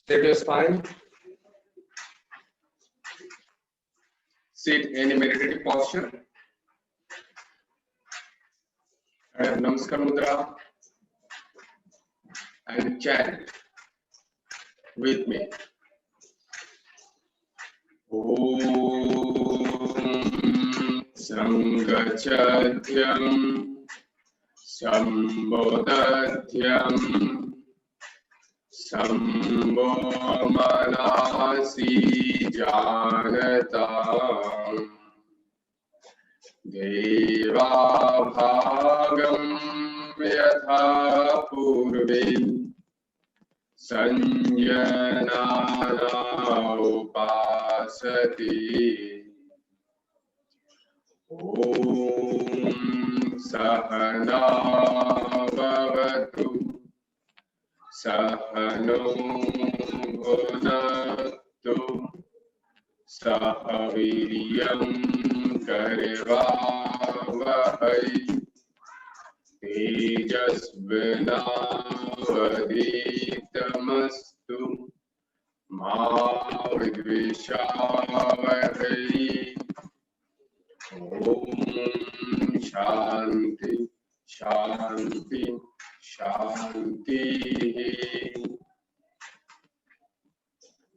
Sit your spine. Sit in a meditative posture. And Namaskar Mudra. And chant with me. Om Sangachadyam Sambodhatyam Sambho Manasi Janatam Deva Bhagam Yatha Purve Sanjanana Upasati Om Sahana Bhavatu Sahano Bhunaktu Sahaviryam Karvavahai Tejasvinavaditamastu Ma Vidvishavahai Om Shanti Shanti Shanti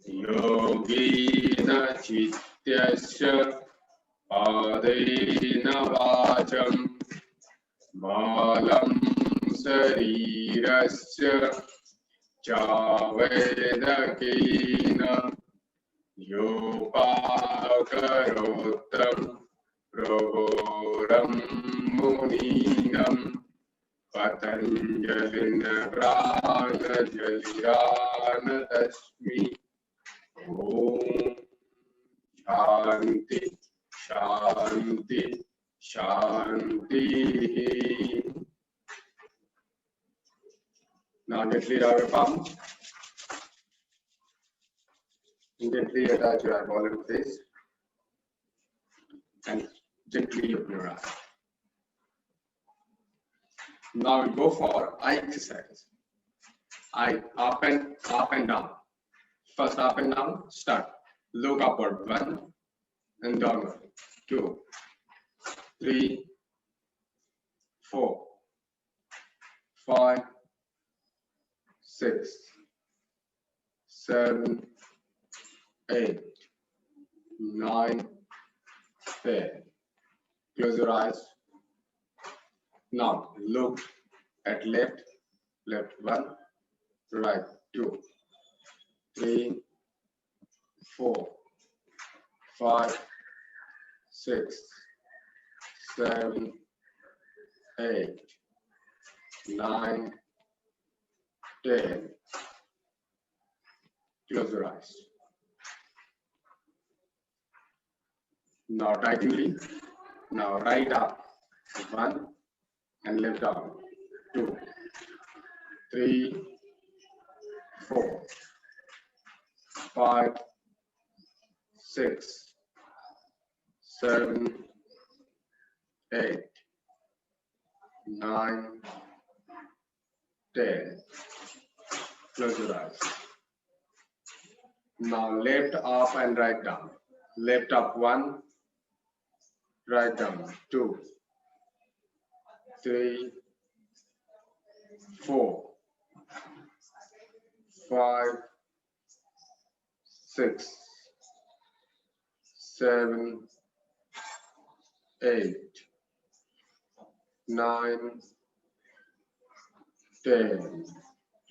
Yogina Chityasya Padena Vacham Malam Sarirasya Chavedakena Yopakarotam Prohoram Muninam Patanjalina Prana Jalirana Tasmi Om Shanti Shanti Shanti. Now gently rub your palm. Gently attach your eyeball and face. And gently open your eyes. Now we go for eye exercise. Eye up and down. First up and down. Start. Look upward. 1 and downward. 2, 3, 4, 5, 6, 7, 8, 9, 10. Close your eyes. Now look at left 1, right 2, 3, 4, 5, 6, 7, 8, 9, 10. Close your eyes. Now tightly. Now right up 1 and left down 2, 3, 4, 5, 6, 7, 8, 9, 10. Close your eyes. Now left up and right down. Left up 1, right down 2, 3, 4, 5, 6, 7, 8, 9, 10.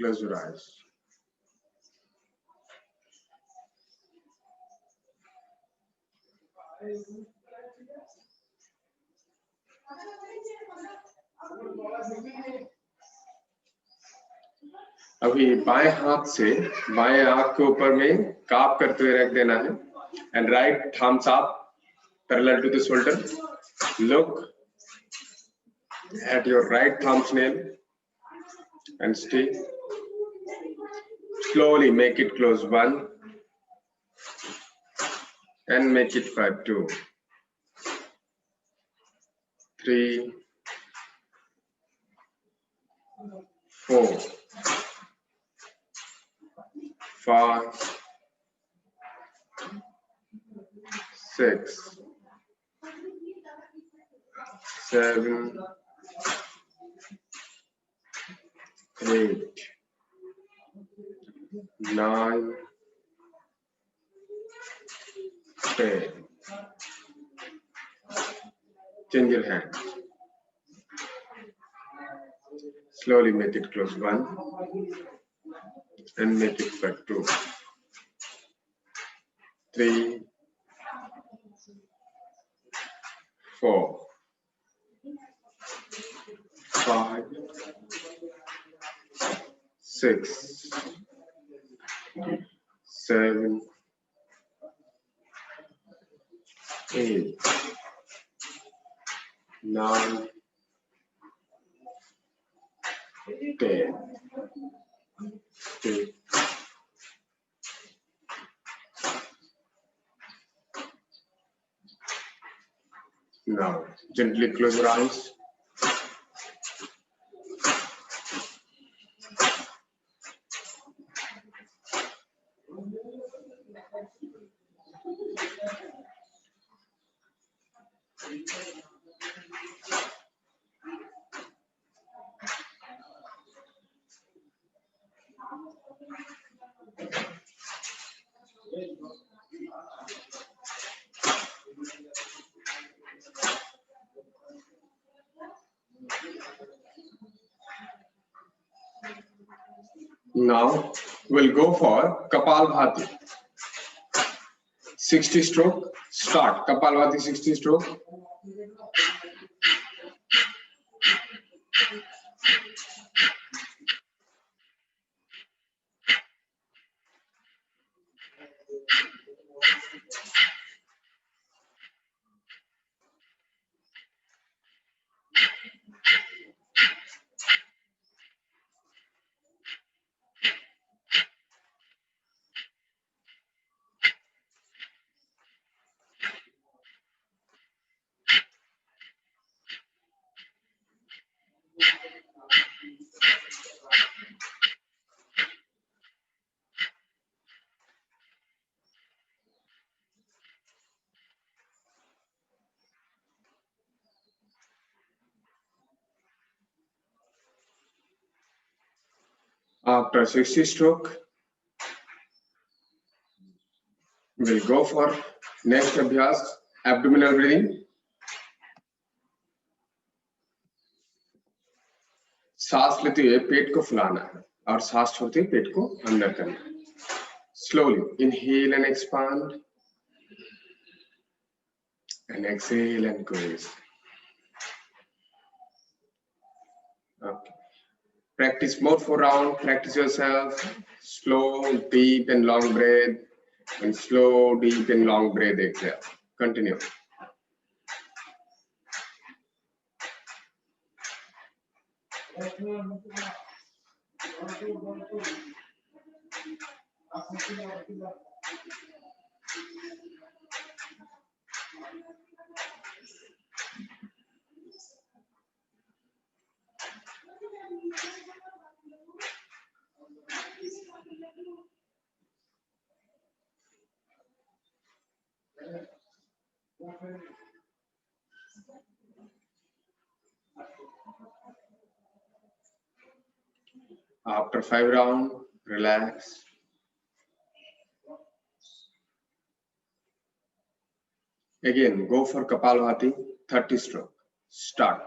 Close your eyes. अभी बाएं हाथ से बाएं आंख के ऊपर में काप करते हुए रख देना है and right thumbs up parallel to the shoulder. Look at your right thumbnail and stay. Slowly make it close 1 and make it 5, 2, 3, 4, 5, 6, 7, 8, 9, 10. Change your hand. Slowly make it close 1 and make it back 2, 3, 4, 5, 6, 7, 8, 9, 10. Okay. Now gently close your eyes. Now we'll go for Kapalbhati. 60 stroke. Start. Kapalbhati 60 stroke. After 60 stroke, we'll go for next abhyas, abdominal breathing. सांस लेते हुए पेट को फुलाना है और सांस छोड़ते हुए पेट को अंदर करना है. Slowly inhale and expand and exhale and squeeze. Okay. Practice more for round. Practice yourself. Slow, deep and long breath and slow, deep and long breath exhale. Continue. After 5 rounds, relax. Again, go for Kapalbhati, 30 stroke. Start.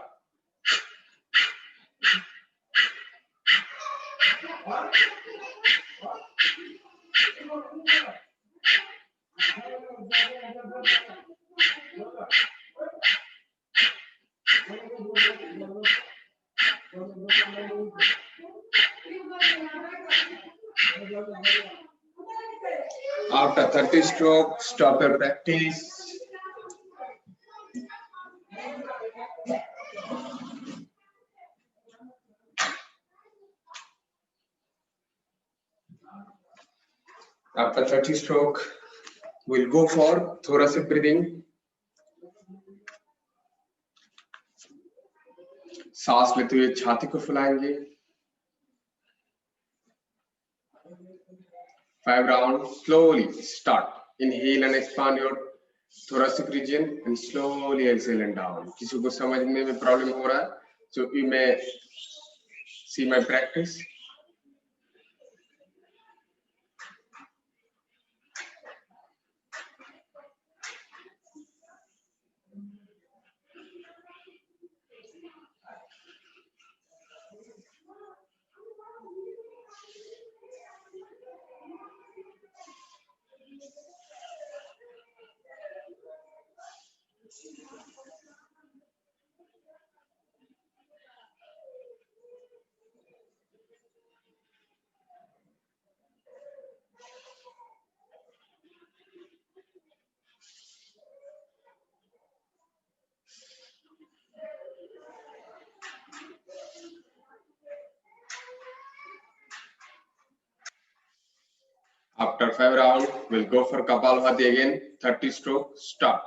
After 30 stroke, stop your practice. After 30 stroke, we'll go for thoracic breathing. सांस लेते हुए छाती को फुलाएंगे. 5 rounds. Slowly start. Inhale and expand your thoracic region and slowly exhale and down. किसी को समझने में problem हो रहा है? So you may see my practice. After 5 rounds, we'll go for Kapalbhati again. 30 stroke. Start.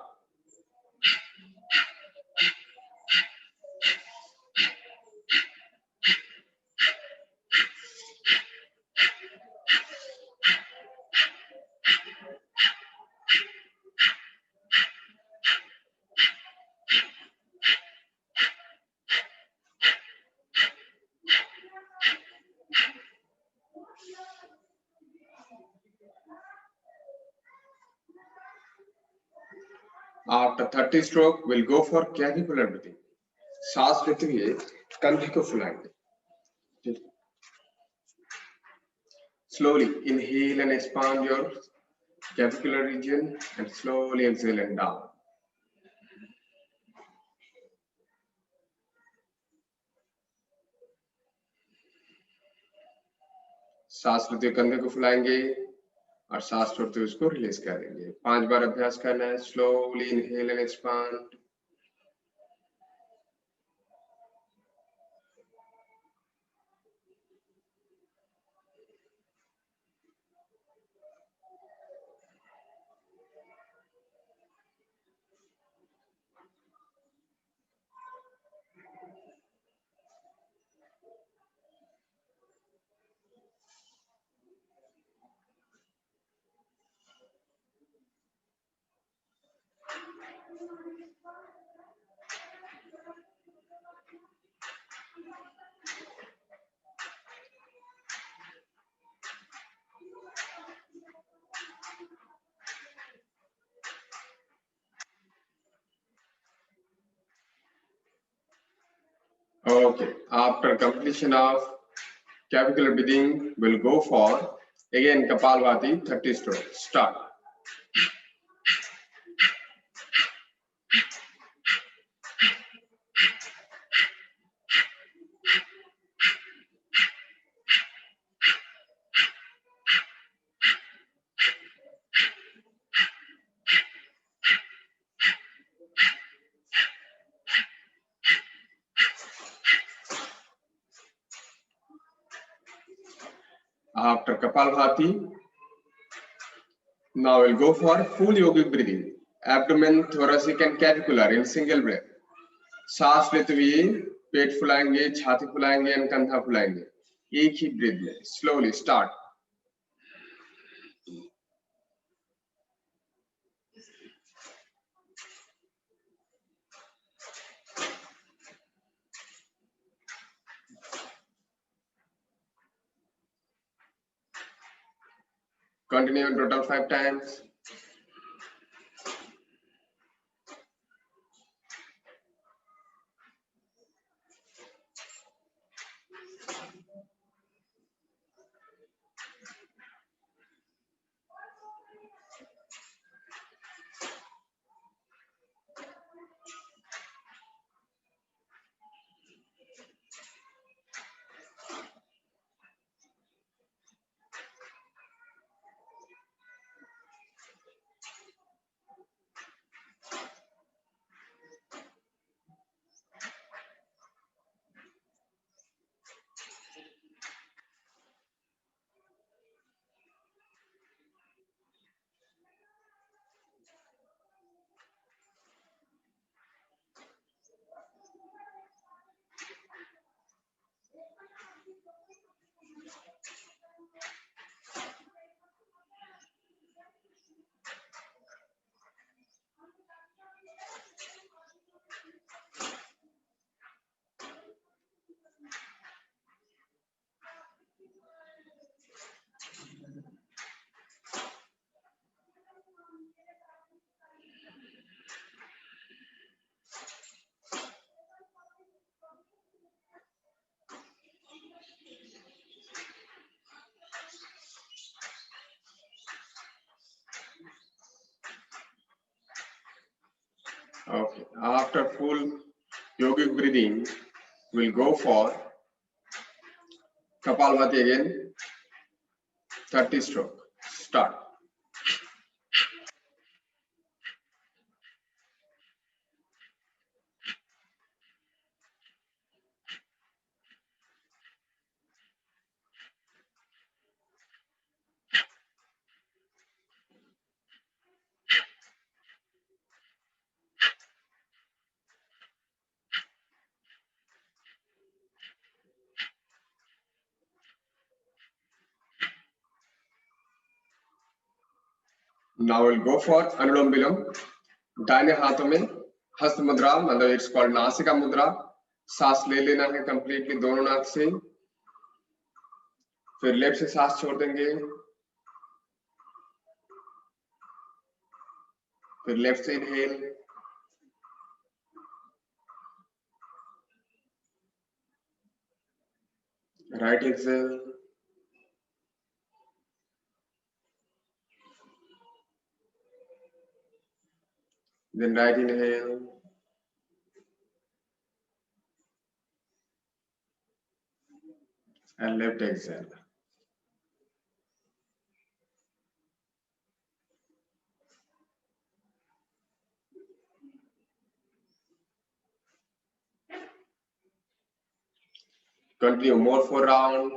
After 30 stroke, we'll go for clavicular breathing. सांस लेते हुए कंधे को फुलाएंगे. Slowly inhale and expand your clavicular region and slowly exhale and down. सांस लेते हुए कंधे को फुलाएंगे और सांस छोड़ते हुए उसको रिलीज कर देंगे. 5 बार अभ्यास करना है. Slowly inhale and expand. Okay, after completion of clavicular breathing, we'll go for again Kapalbhati 30 stroke. Start. After Kapalbhati, now we'll go for full yogic breathing. Abdomen, thoracic and clavicular in single breath. सांस लेते हुए पेट फुलाएंगे, छाती फुलाएंगे और कंधा फुलाएंगे. एक ही breathe में. Slowly start. Continue in total 5 times. Okay. After full yogic breathing, we'll go for Kapalbhati again. 30 stroke. Start. Now we'll go for Anulom Bilom. दाहिने हाथों में हस्त मुद्रा, मतलब इट्स कॉल्ड नासिका मुद्रा. सांस ले लेना है कंप्लीटली दोनों नाक से. फिर लेफ्ट से सांस छोड़ देंगे. फिर लेफ्ट से inhale. Right exhale. Then right inhale. And left exhale. Continue more for round.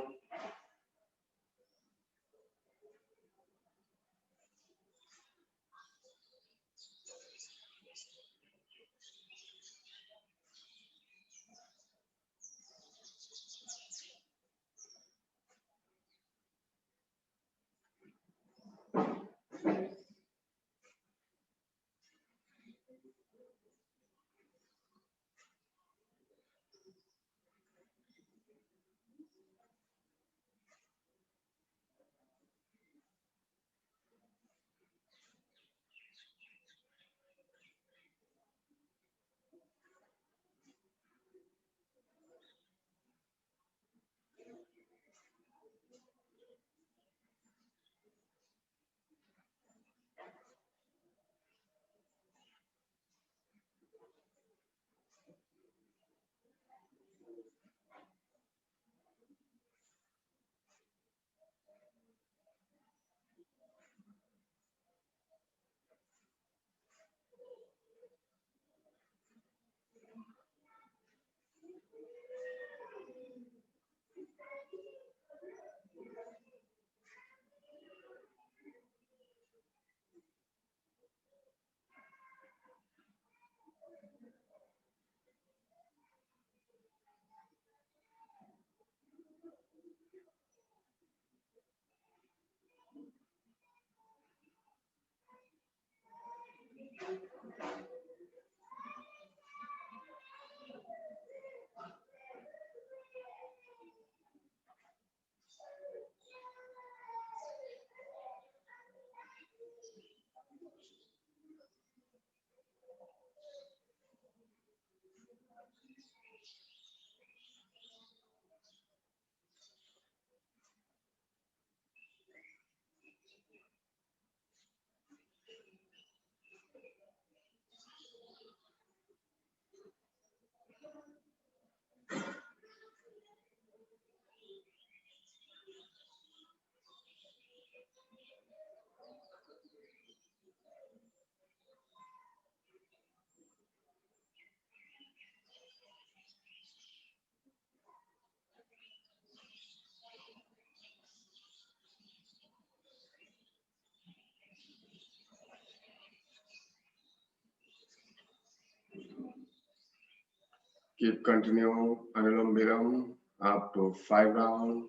Keep continue Anulom Bilom up to 5 rounds.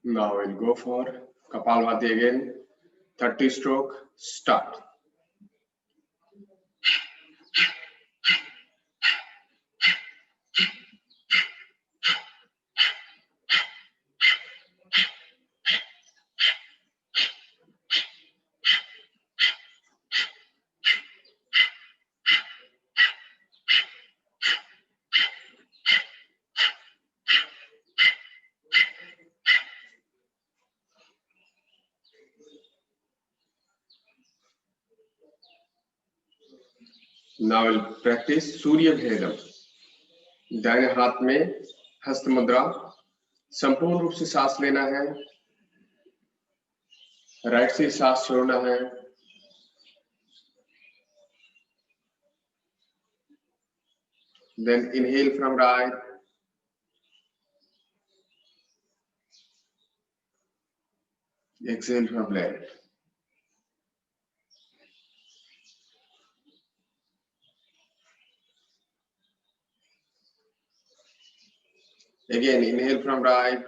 Now we'll go for Kapalbhati again. 30 stroke. Start. Now we'll practice Surya Bhedam. दाहिने हाथ में हस्त मुद्रा, संपूर्ण रूप से सांस लेना है, राइट से सांस छोड़ना है. Then inhale from right, exhale from left. Again, inhale from right,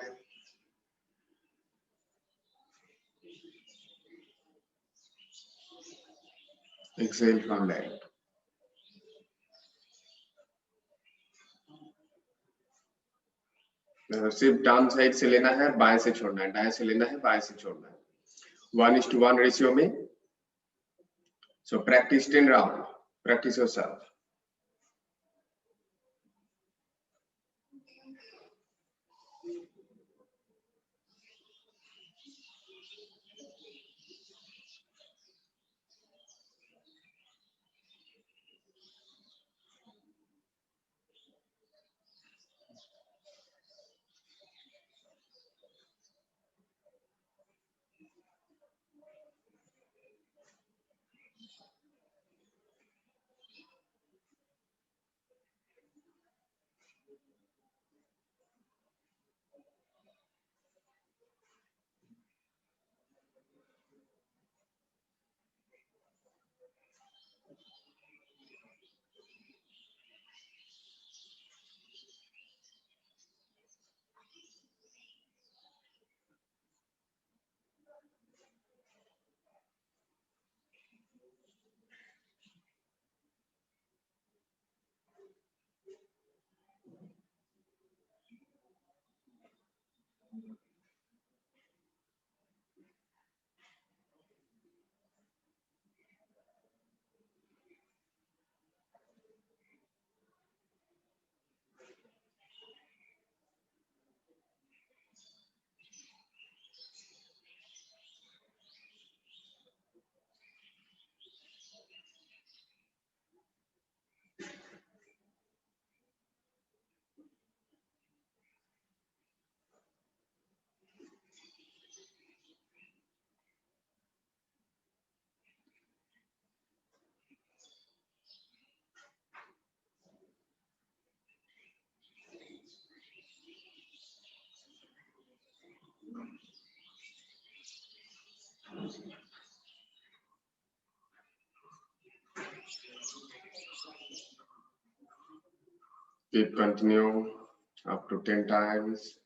exhale from left. सिर्फ डाउन साइड से लेना है, बाएं से छोड़ना है, दाएं से लेना है, बाएं से छोड़ना है. 1:1 रेशियो में. So practice 10 round. Practice yourself. Keep continue up to 10 times.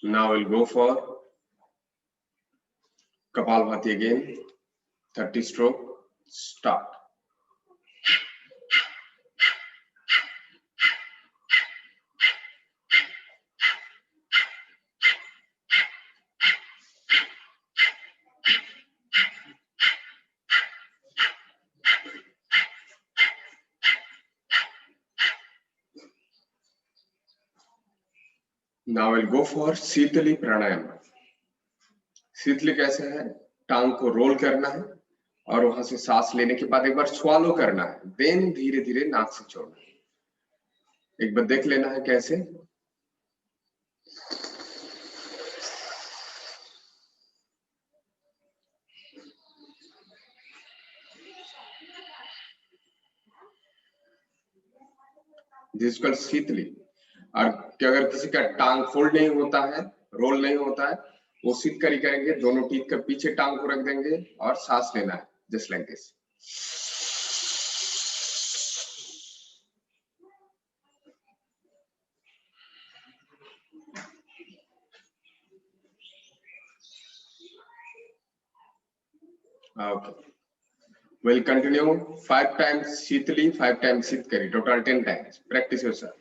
Now we'll go for Kapalbhati again. 30 stroke. Start. Now we'll go for शीतली प्राणायाम. शीतली कैसे है? टांग को रोल करना है और वहां से सांस लेने के बाद एक बार स्वालो करना है, देन धीरे धीरे नाक से छोड़ना है. एक बार देख लेना है कैसे. जिसका शीतली. और अगर किसी का टांग फोल्ड नहीं होता है, रोल नहीं होता है, वो शीतकरी करेंगे, दोनों टीथ के पीछे टांग को रख देंगे और सांस लेना है, just like this. Okay. We'll continue 5 times Shitali, 5 times Shitkari, total 10 times. Practice yourself.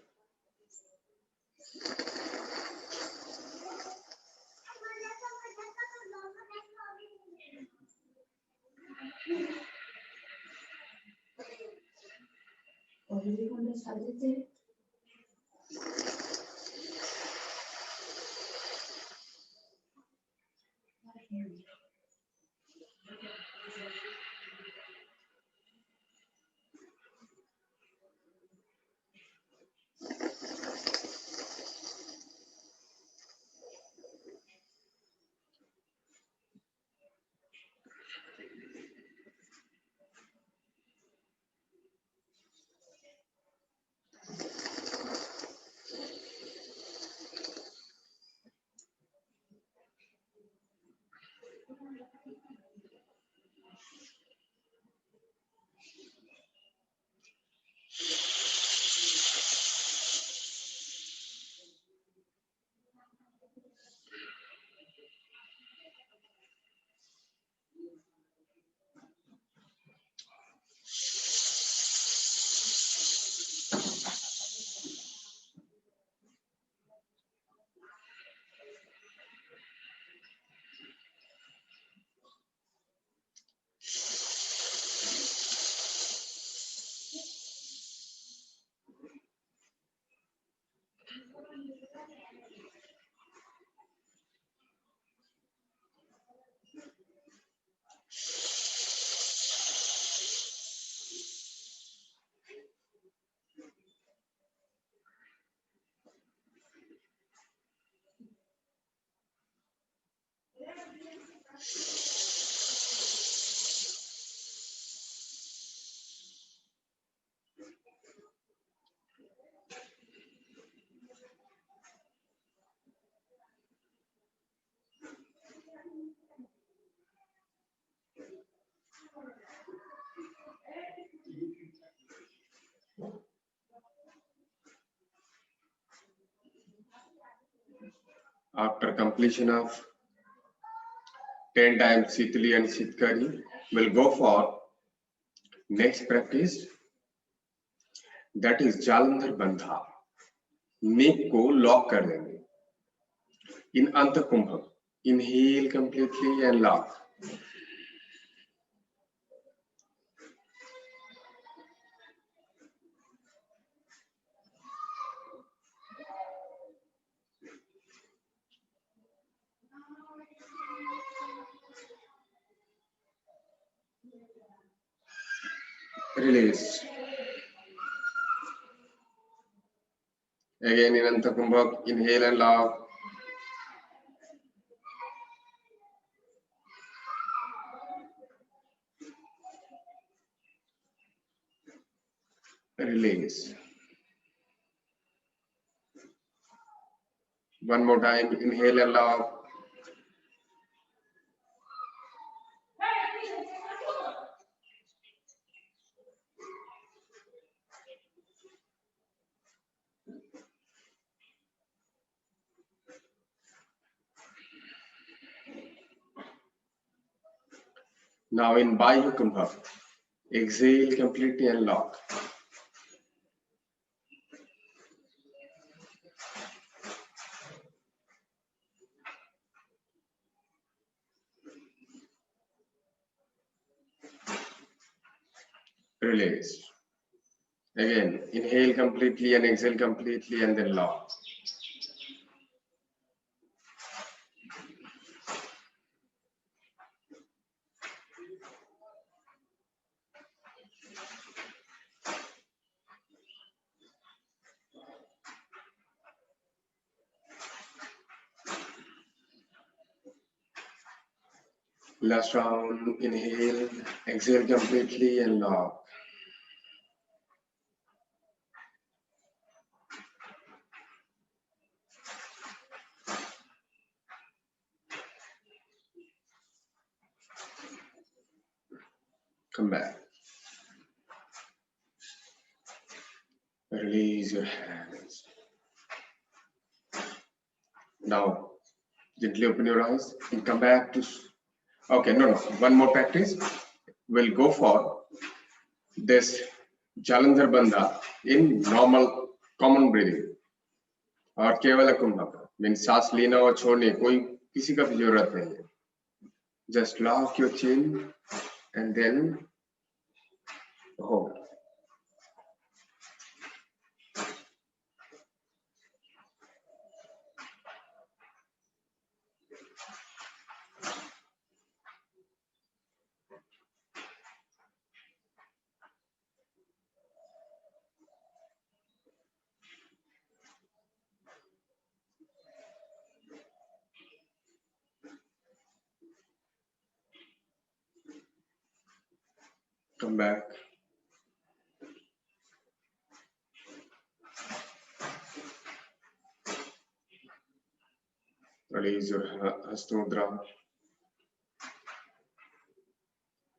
After completion of 10 times Shitali and Shitkari, we'll go for next practice, that is Jalandhar Bandha. नेक को लॉक कर देंगे. In Anthakumbhak, inhale completely and lock. Release. Again in Anthakumbhak, inhale and lock. Release. One more time, inhale and lock. Now in Bayu Kumbhak, exhale completely and lock. Release. Again, inhale completely and exhale completely and then lock. Last round, inhale, exhale completely and lock. Come back. Release your hands. Now, gently open your eyes and come back to... Okay, no. One more practice. we'll go for this Jalandhar Bandha in normal common breathing. और केवल कुंभक means सांस लेना और छोड़ने कोई किसी का भी जरूरत नहीं है. Just lock your chin and then hold. Come back. Release your Hasta Mudra.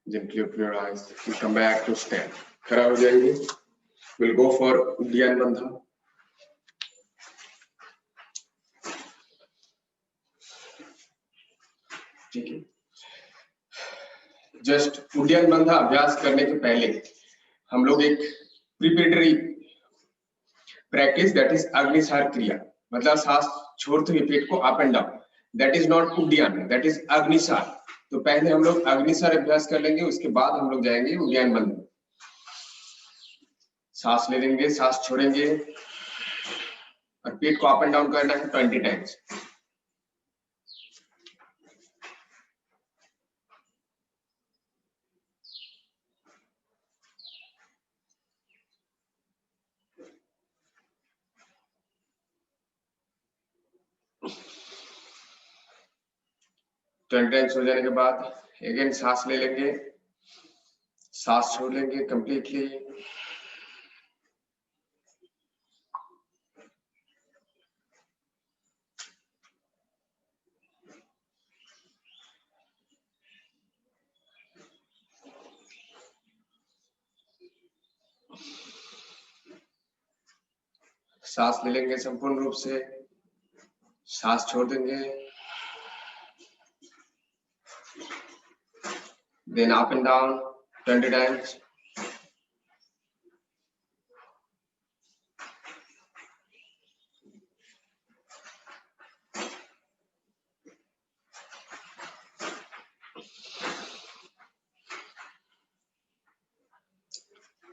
Gently open your eyes. You come back to stand. खड़ा हो जाएंगे. We'll go for Uddiyana Bandha. ठीक है. जस्ट उड्डयन बंधा अभ्यास करने के पहले हम लोग एक preparatory practice that is Agnisar क्रिया, मतलब सांस छोड़ते हुए पेट को up and down, that is not उड्डयन, दैट इज अग्निसार. तो पहले हम लोग अग्निसार अभ्यास कर लेंगे, उसके बाद हम लोग जाएंगे उड्डयन बंधा. सांस ले लेंगे, सांस छोड़ेंगे और पेट को अप एंड डाउन करना है 20 टाइम्स. टाइम्स हो जाने के बाद अगेन सांस ले लेंगे, सांस छोड़ लेंगे कंप्लीटली. सांस ले लेंगे संपूर्ण रूप से, सांस छोड़ देंगे. Then up and down 20 times.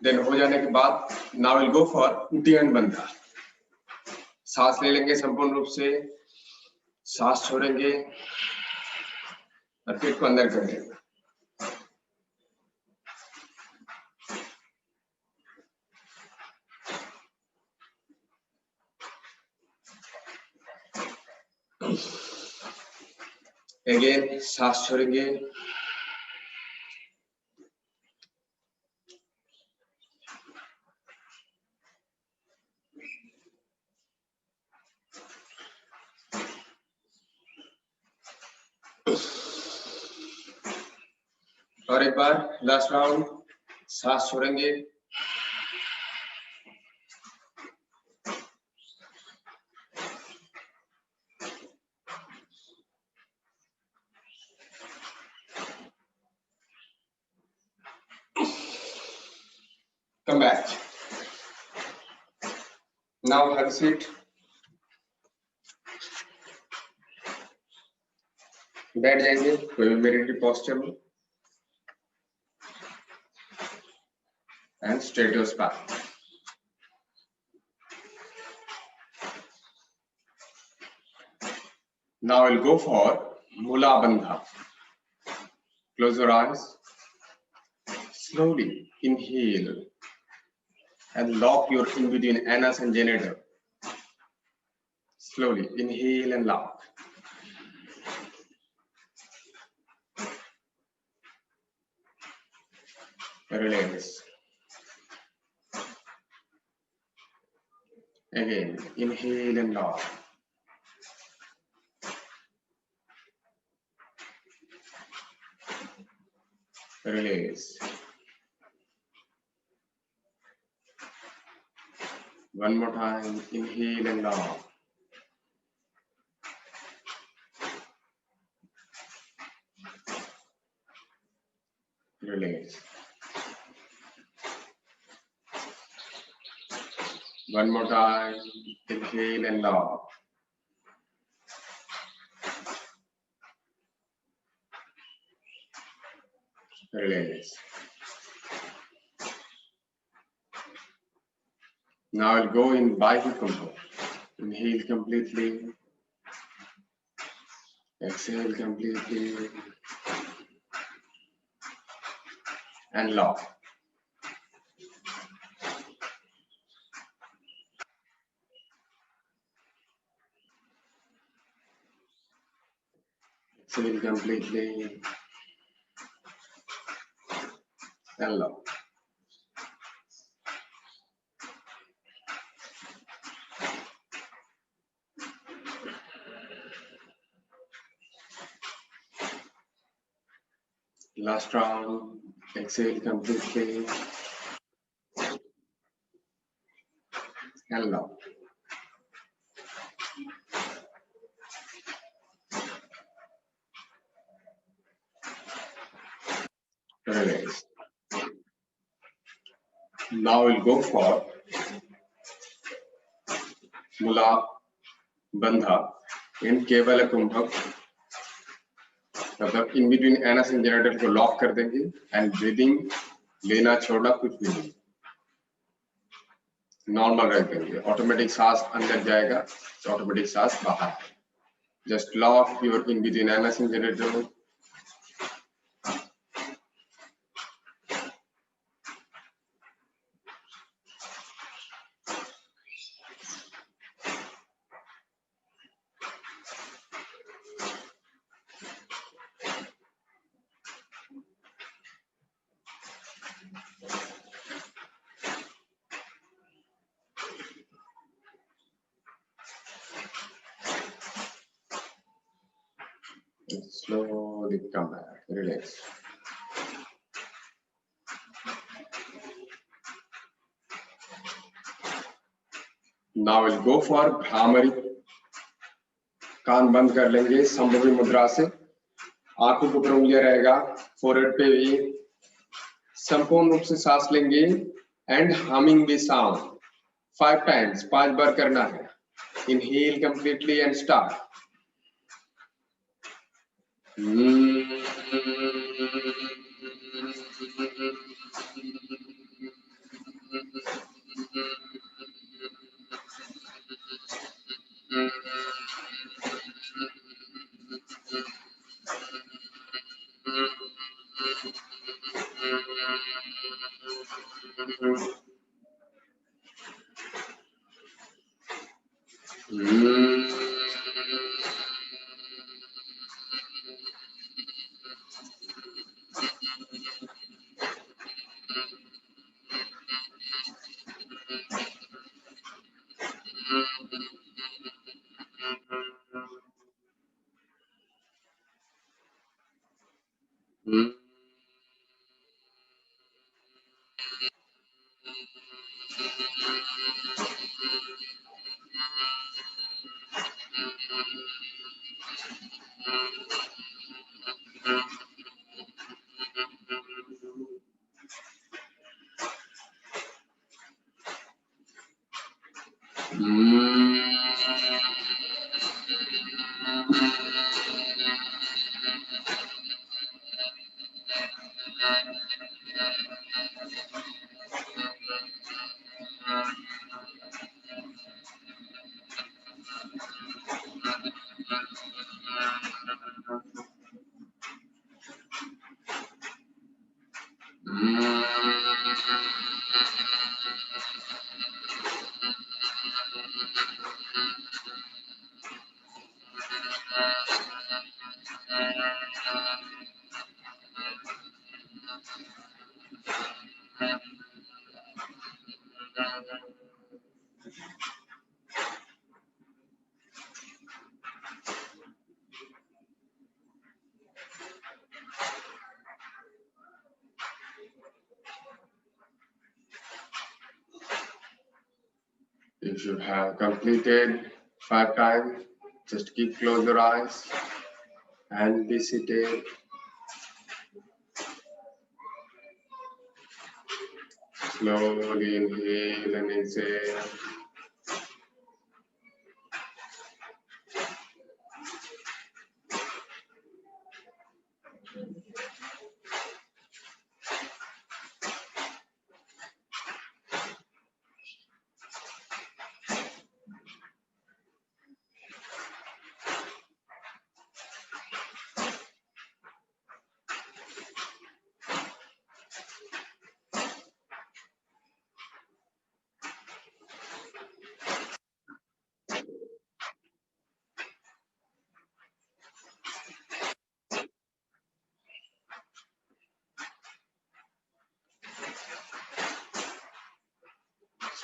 Then हो जाने के बाद now we'll go for उड्डयन बंधा. सांस ले लेंगे संपूर्ण रूप से, सांस छोड़ेंगे और पेट को अंदर करेंगे. अगेन सांस छोड़ेंगे, और एक बार लास्ट राउंड. सांस छोड़ेंगे, come back. Now have a seat. बैठ जाएंगे कोई भी मेडिटेटिव पोस्चर में and straight your spine. Now I'll go for Mula Bandha. Close your eyes. Slowly inhale and lock your in between anus and genital. Slowly inhale and lock. Release. Again, inhale and lock. Release. One more time, inhale and lock. Release. One more time. Inhale and lock. Release. Now I'll go in Vayu. Inhale completely. Exhale completely. And lock. Exhale completely. And lock. Last round. Exhale completely. And lock. Release. Now we'll go for Mula Bandha in Kevala Kumbhak. मतलब in between anus and generator को lock कर देंगे and breathing लेना छोड़ना कुछ भी नहीं, normal रख देंगे. ऑटोमेटिक सांस अंदर जाएगा, ऑटोमेटिक सांस बाहर. Just lock your in between anus and generator. Slowly come back, relax. Now we'll go for Bhramari. कान बंद कर लेंगे संभवी मुद्रा से. आंखों के ऊपर उंगलियां रहेगा, फोरहेड पे भी. संपूर्ण रूप से सांस लेंगे and humming the sound 5 times, 5 बार करना है. Inhale completely and start. If you have completed 5 times, just keep close your eyes and be seated. Slowly inhale and exhale.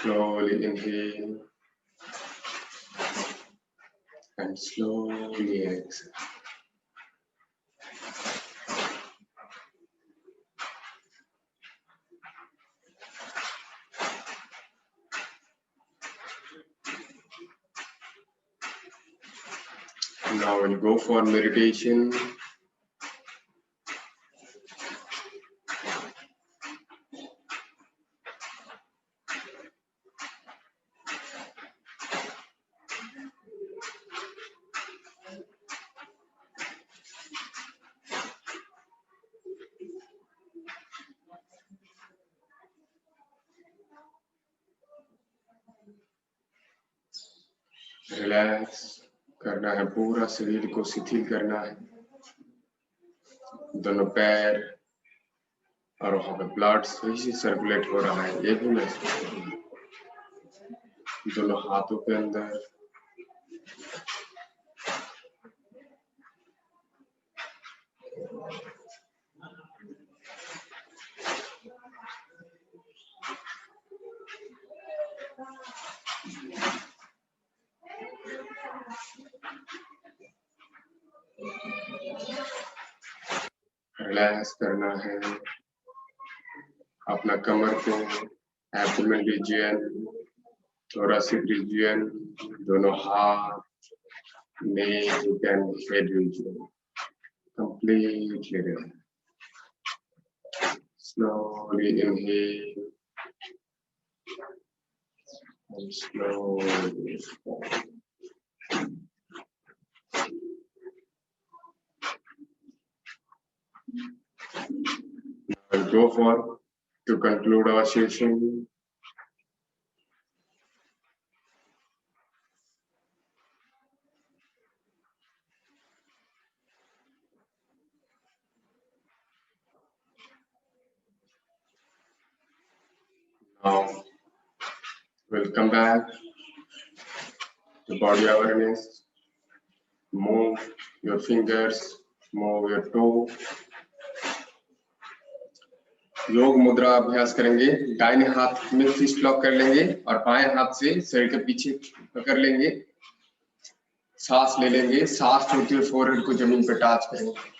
Slowly inhale and slowly exhale. Now we'll go for meditation. Relax करना है, पूरा शरीर को शिथिल करना है। दोनों पैर और वहां पे ब्लड सही से सर्कुलेट हो रहा है, ये भी महसूस करिए। दोनों हाथों के अंदर रिलैक्स करना है अपना कमर को, एब्डोमेन रीजन, thoracic region, दोनों हाथ, neck and head region. Completely relax. Slowly inhale and slowly exhale. I'll go for to conclude our session. Now we'll come back to body awareness. Move your fingers, move your toe. योग मुद्रा अभ्यास करेंगे। दाहिने हाथ में fist lock कर लेंगे और बाएं हाथ से शरीर के पीछे पकड़ लेंगे। सांस ले लेंगे, सांस छोड़ते हुए फोरहेड को जमीन पर टच करेंगे।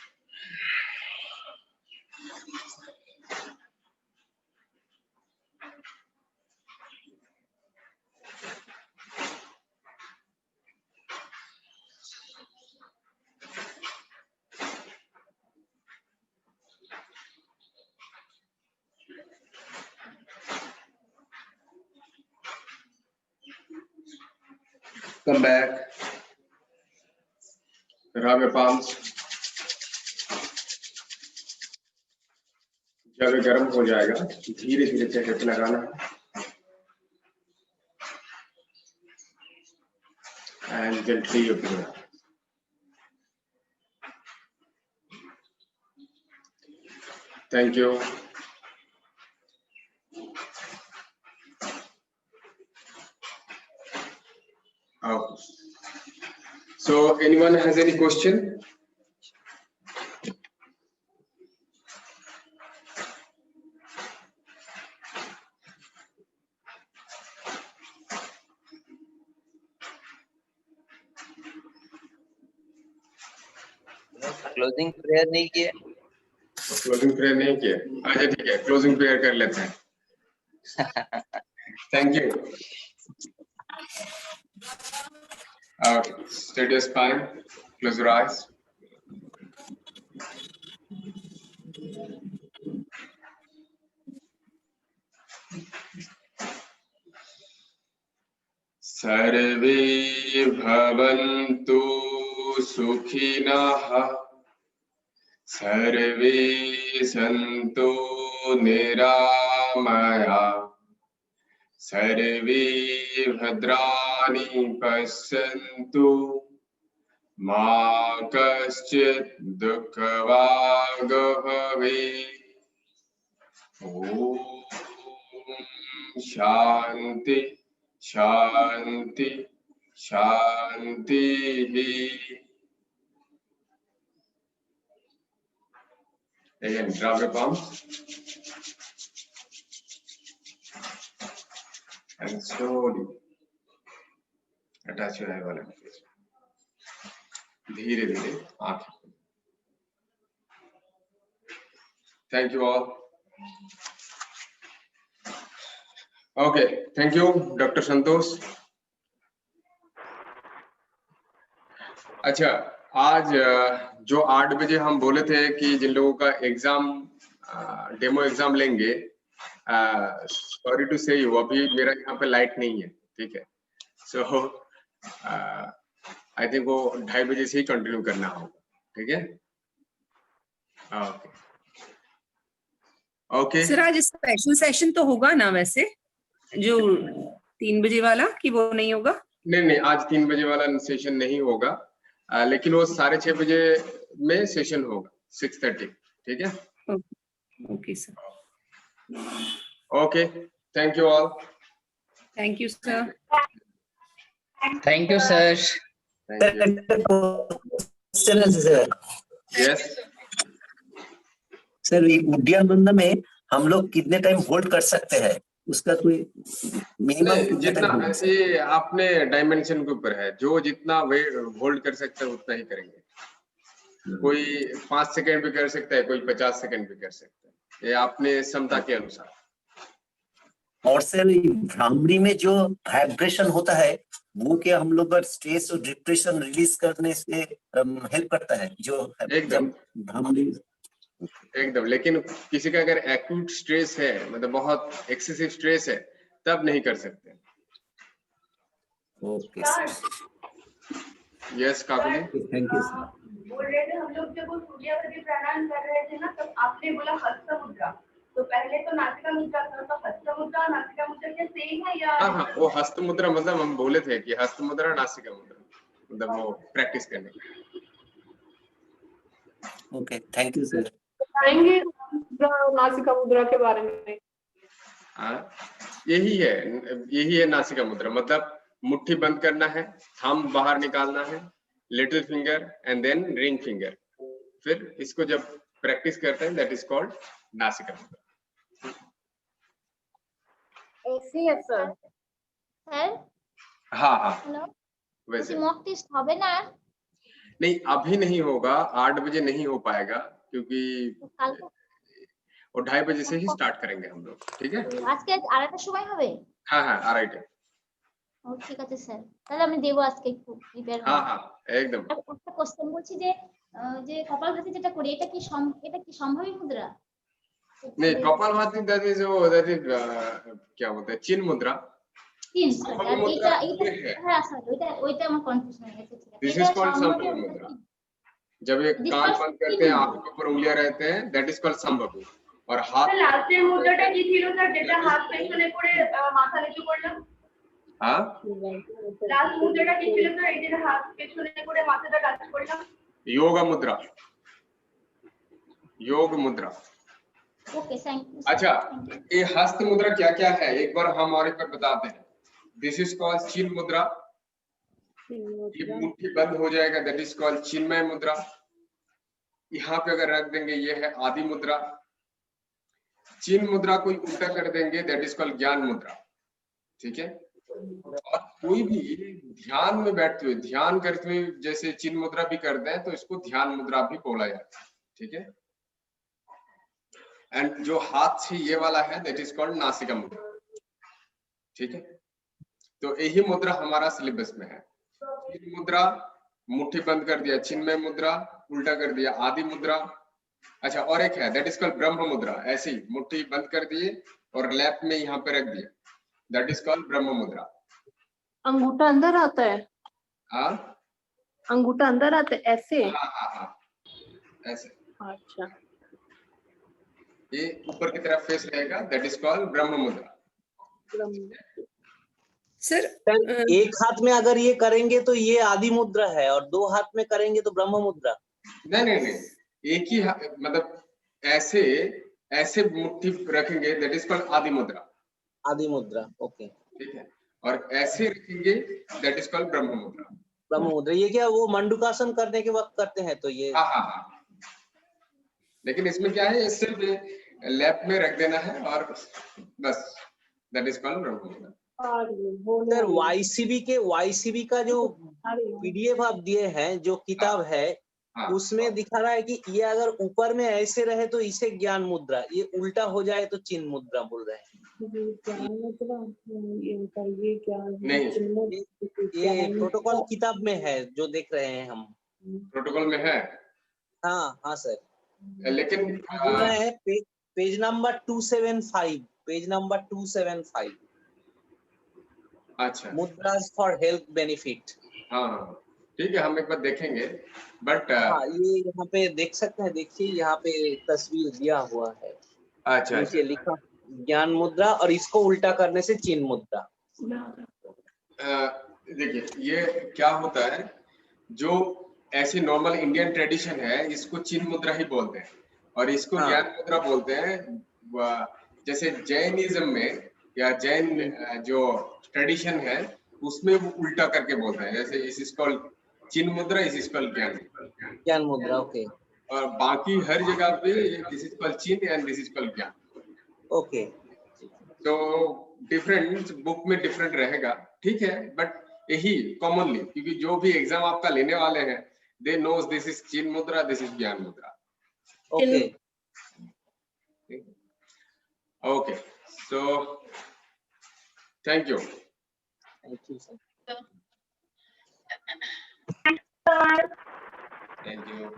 Come back. Rub your palms. जब गर्म हो जाएगा धीरे धीरे चेहरे पे लगाना है and gently open it. Thank you. So anyone has any question? Closing prayer नहीं किया। क्लोजिंग प्रेयर नहीं किया? अच्छा ठीक है, क्लोजिंग प्रेयर कर लेते हैं। Thank you. Straight your spine, close your eyes. सर्वे भवन्तु सुखिनः, सर्वे सन्तु निरामया, सर्वे भद्राणि पश्यन्तु, मा कश्चित् दुःखभाग् भवेत्। ॐ शान्ति शान्ति शान्तिः। Again, drop your palms and slowly attach your eyeball and face. धीरे धीरे आंखें। Thank you all. Okay, thank you, Dr. संतोष। अच्छा, आज जो 8 बजे हम बोले थे कि जिन लोगों का एग्जाम डेमो एग्जाम लेंगे, सॉरी टू से यू, अभी मेरा यहाँ पे लाइट नहीं है, ठीक है। सो आई थिंक वो 2:30 बजे से ही कंटिन्यू करना होगा, ठीक है। ओके ओके सर, आज स्पेशल सेशन तो होगा ना वैसे, जो 3 बजे वाला, कि वो नहीं होगा? नहीं, आज 3 बजे वाला सेशन नहीं होगा, लेकिन वो 6:30 बजे में सेशन होगा, 6:30, ठीक है। Okay sir. Okay, thank you all. Thank you sir. Thank you sir. Yes sir, उद्यानबंध में हम लोग कितने टाइम होल्ड कर सकते हैं, उसका कोई मिनिमम जितना ये आपने डायमेंशन के ऊपर है, जो जितना होल्ड कर सकता है उतना ही करेंगे। कोई 5 सेकंड भी कर सकता है, कोई 50 सेकंड भी कर सकता है, ये आपने क्षमता के अनुसार। और सर, भ्रामरी में जो वाइब्रेशन होता है वो क्या हम लोग पर स्ट्रेस और डिप्रेशन रिलीज करने से हेल्प करता है? जो एकदम भ्रामरी एकदम, लेकिन किसी का अगर एक्यूट स्ट्रेस है, मतलब बहुत एक्सेसिव स्ट्रेस है, तब नहीं कर सकते। Okay yes Kakuli, thank you sir. बोल रहे थे हम लोग जब वो सूर्यावती प्राणायाम कर रहे थे ना, तब आपने बोला हस्त मुद्रा, तो पहले तो नासिका मुद्रा था, तो हस्त मुद्रा और नासिका मुद्रा क्या सेम है या? हाँ, वो हस्त मुद्रा, मतलब हम बोले थे कि हस्त मुद्रा नासिका मुद्रा, मतलब वो प्रैक्टिस करने के। Okay, thank you sir. बताएंगे नासिका मुद्रा के बारे में? यही है नासिका मुद्रा, मतलब मुट्ठी बंद करना है, थंब बाहर निकालना है, little finger and then ring finger, फिर इसको जब प्रैक्टिस करते हैं दैट इज कॉल्ड नासिका मुद्रा। ऐसे है सर। सर, हाँ हेलो, वैसे मॉक टेस्ट হবে না? नहीं, अभी नहीं होगा, 8 बजे नहीं हो पाएगा, क्योंकि কাল তো वो 2:30 बजे से ही स्टार्ट करेंगे हम लोग, ठीक है। আজকে আড়াইটার সময় হবে? हाँ alright, ও ঠিক আছে স্যার, তাহলে আমি দেব আজকে একটু প্রিপেয়ার হব। हाँ एकदम। একটা কোশ্চেন বলছি যে যে কপালভাতি যেটা করি, এটা কি সম্ভাবী মুদ্রা? नहीं, कपालभाति दैट इज क्या बोलते हैं, चिन्ह मुद्रा। তিন স্যার, আর এটা হ্যাঁ স্যার, ওইটা আমার কনফিউশন হয়ে গেছে। ঠিক আছে, दिस इज कॉल्ड संभवी मुद्रा। जब ये कान बंद करते हैं, आंखों के ऊपर उंगलियां रहते हैं, दैट इज कॉल्ड संभवी। और हाथ লাস্টের মুদ্রাটা কি ছিল স্যার, যেটা হাত পেছনে করে মাথা নিচু করলাম? हाँ লাস্ট মুদ্রাটা কি ছিল স্যার, এই যে হাত পেছনে করে মাথাটা টাচ করলাম? योग मुद्रा, योग मुद्रा। ওকে, থ্যাংক ইউ। अच्छा, ये हस्त मुद्रा क्या क्या है, एक बार हम और एक बार बताते हैं। दिस इज कॉल्ड चिन्ह मुद्रा, ये मुट्ठी बंद हो जाएगा, दैट इज कॉल्ड चिन्मय मुद्रा। यहाँ पे अगर रख देंगे, ये है आदि मुद्रा। चिन्ह मुद्रा को उल्टा कर देंगे, दैट इज कॉल्ड ज्ञान मुद्रा, ठीक है। और कोई भी ध्यान में बैठते हुए, ध्यान करते हुए जैसे चिन्ह मुद्रा भी करते हैं, तो इसको ध्यान मुद्रा भी बोला जाता है, ठीक है। एंड जो हाथ से ये वाला है, दैट इज कॉल्ड नासिका मुद्रा, ठीक है। तो यही मुद्रा हमारा सिलेबस में है। चिन्ह मुद्रा, मुट्ठी बंद कर दिया, चिन्मय मुद्रा, उल्टा कर दिया आदि मुद्रा। अच्छा, और एक है दैट इज कॉल्ड ब्रह्म मुद्रा, ऐसे ही मुट्ठी बंद कर दिए और लैप में यहाँ पे रख दिया, दैट इज कॉल्ड ब्रह्म मुद्रा। अंगूठा अंदर आता है, हाँ अंगूठा अंदर आता है ऐसे। हाँ हाँ हाँ, ऐसे अच्छा, ये ऊपर की तरफ फेस रहेगा, दैट इज कॉल्ड ब्रह्म मुद्रा। सर सर एक हाथ में अगर ये करेंगे तो ये आदि मुद्रा है, और 2 हाथ में करेंगे तो ब्रह्म मुद्रा। नहीं नहीं नहीं, एक ही मतलब ऐसे ऐसे मुट्ठी रखेंगे, दैट इज कॉल्ड आदि मुद्रा। आदि मुद्रा, ओके। ठीक है, और ऐसे रखेंगे, दैट इज कॉल्ड ब्रह्म मुद्रा। ब्रह्म मुद्रा ये क्या वो मंडूकासन करने के वक्त करते हैं तो ये। हाँ हाँ हाँ, लेकिन इसमें क्या है, सिर्फ लैप में रख देना है और बस, दैट इज कॉल्ड ब्रह्म मुद्रा। सर वाईसीबी का जो पीडीएफ आप दिए हैं, जो किताब है, हाँ, उसमें दिखा रहा है कि ये अगर ऊपर में ऐसे रहे तो इसे ज्ञान मुद्रा, ये उल्टा हो जाए तो चिन्ह मुद्रा बोल रहे हैं। नहीं, ये प्रोटोकॉल किताब में है जो देख रहे हैं हम। प्रोटोकॉल में है, हाँ हाँ सर, लेकिन बोल रहे हैं पेज नंबर 275, पेज नंबर 275, अच्छा मुद्रास फॉर हेल्थ बेनिफिट। हाँ हाँ, ठीक है, हम एक बार देखेंगे, बट हाँ ये यहाँ पे देख सकते हैं, देखिए यहाँ पे तस्वीर दिया हुआ है, अच्छा नीचे अच्छा, लिखा ज्ञान मुद्रा, और इसको उल्टा करने से चिन्ह मुद्रा। देखिए ये क्या होता है, जो ऐसी नॉर्मल इंडियन ट्रेडिशन है, इसको चिन्ह मुद्रा ही बोलते हैं, और इसको हाँ। ज्ञान मुद्रा बोलते हैं। जैसे जैनिज्म में या जैन जो ट्रेडिशन है, उसमें वो उल्टा करके बोलते हैं, जैसे इस कॉल्ड चिन्ह मुद्रा, इस कॉल्ड ज्ञान मुद्रा, ओके और बाकी हर जगह पे दिस इज कॉल्ड चिन्ह एंड दिस इज कॉल्ड ज्ञान। ओके। तो डिफरेंट बुक में डिफरेंट रहेगा, ठीक है, बट यही कॉमनली, क्योंकि जो भी एग्जाम आपका लेने वाले हैं, दे नोज दिस इज चिन्ह मुद्रा, दिस इज ज्ञान मुद्रा। Okay okay, so thank you. Thank you sir. Thank you.